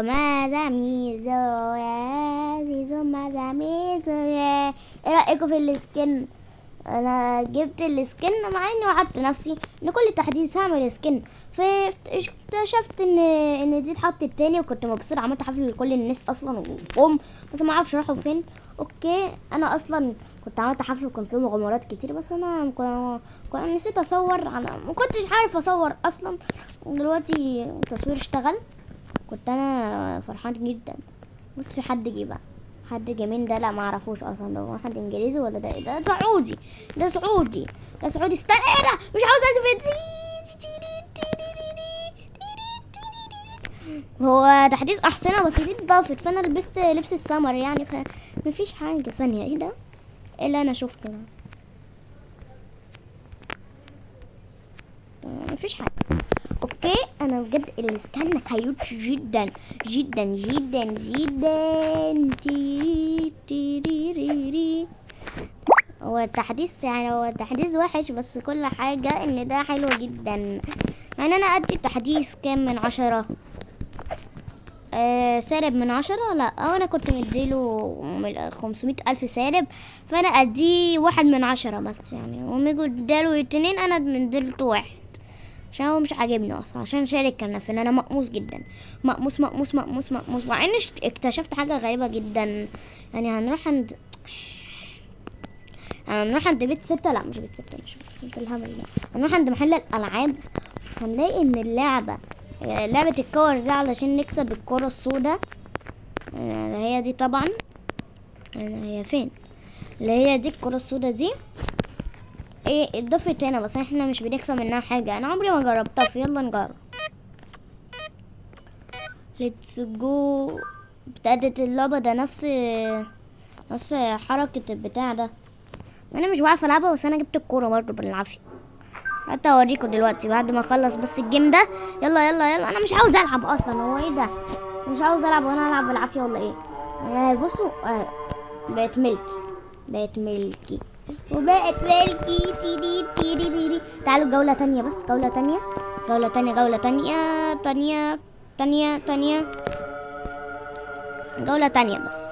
ماذا ميزو يا زيزو ماذا ميزو يا ايه رأيكم في السكن؟ انا جبت السكن مع اني وعدت نفسي ان كل تحديث هعمل سكن، فاكتشفت ان دي اتحط التاني، وكنت مبسوط. عملت حفل لكل الناس اصلا وقوم، بس ما اعرفش راحوا فين. اوكي، انا اصلا كنت عملت حفل وكان فيه مغامرات كتير، بس انا كنت نسيت اصور. انا ما كنتش عارف اصور اصلا. دلوقتي التصوير اشتغل، كنت انا فرحان جدا. بص، في حد جه بقى، حد جه من ده؟ لا ما اعرفوش اصلا، ده واحد انجليزي ولا ده ايه؟ ده سعودي، ده سعودي، ده سعودي. استنى، ايه ده؟ مش عاوز اثبت. هو تحديث احسنه بس دي اتضافت، فانا لبست لبس السمر يعني، فمفيش حاجه. ثانيه، ايه ده؟ ايه اللي انا شفته ده؟ مفيش حاجه. اوكي، انا بجد السكان كيوت جدا جدا جدا جدا. تيري. هو التحديث يعني، هو التحديث وحش، بس كل حاجة ان ده حلو جدا. يعني انا ادي التحديث كام من 10؟ سالب من 10. لا، انا كنت مديله 500 الف سالب، فانا اديه 1 من 10 بس. يعني وميجو اداله 2، انا مديله 1 عشان هو مش عاجبني اصلا. عشان شارك كان في ان انا مقموس جدا، مقموس مقموس مقموس مقموس. مع اني اكتشفت حاجه غريبه جدا. يعني هنروح عند بيت 6. لا مش بيت 6، مش بيت الهبل ده. هنروح عند محل الالعاب، هنلاقي ان لعبه الكور دي علشان نكسب الكره السوداء. هي دي طبعا. هي فين اللي هي دي الكره السوداء دي؟ ايه اتضافت هنا، بس احنا مش بنكسب منها حاجه. انا عمري ما جربتها، فيلا نجرب. ليتس جو. بتاعت اللعبة ده نفس حركة البتاع ده. انا مش بعرف العبها، بس انا جبت الكورة برضه بالعافية. حتى اوريكم دلوقتي بعد ما اخلص بس الجيم ده. يلا يلا يلا، انا مش عاوز العب اصلا. هو ايه ده؟ مش عاوز العب، وانا العب بالعافية ولا ايه؟ بصوا، بقت ملكي وبقت ملكي. تيري. تعالوا جولة تانية، بس جولة تانية، جولة تانية. جولة تانية بس،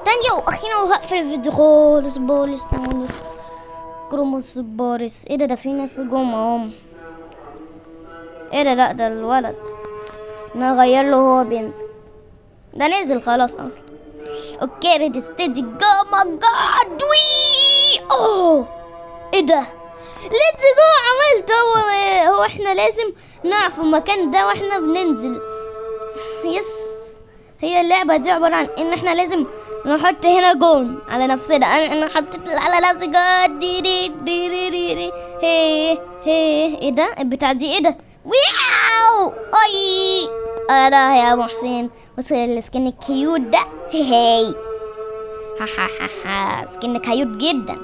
تانية واخيرا، وهقفل الفيديو خالص. بولس نونس كروموس بارس. ايه ده في ناس جم اهم. ايه ده؟ لا ده الولد، انا اغير له هو بينزل. ده نزل خلاص اصلا. اوكي، ريد ستيدي جو. ما جاد وي. اوه، ايه ده؟ ليتس جو. عملت هو احنا لازم نعرف المكان ده واحنا بننزل. يس، هي اللعبة دي عبارة عن ان احنا لازم نحط هنا جون على نفسنا. انا حطيت على نفسي جون. دي. هي ايه ده البتاع دي؟ ايه ده؟ وياو اي. انا يا محسن، بص السكن الكيوت ده. هي ها سكن كيوت جدا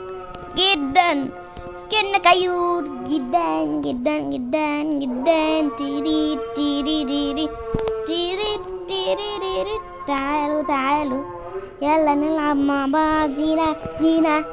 جدا. سكن كيوت جدا جدا جدا جدا. تيري. تعالوا يلا نلعب مع بعض. زينة.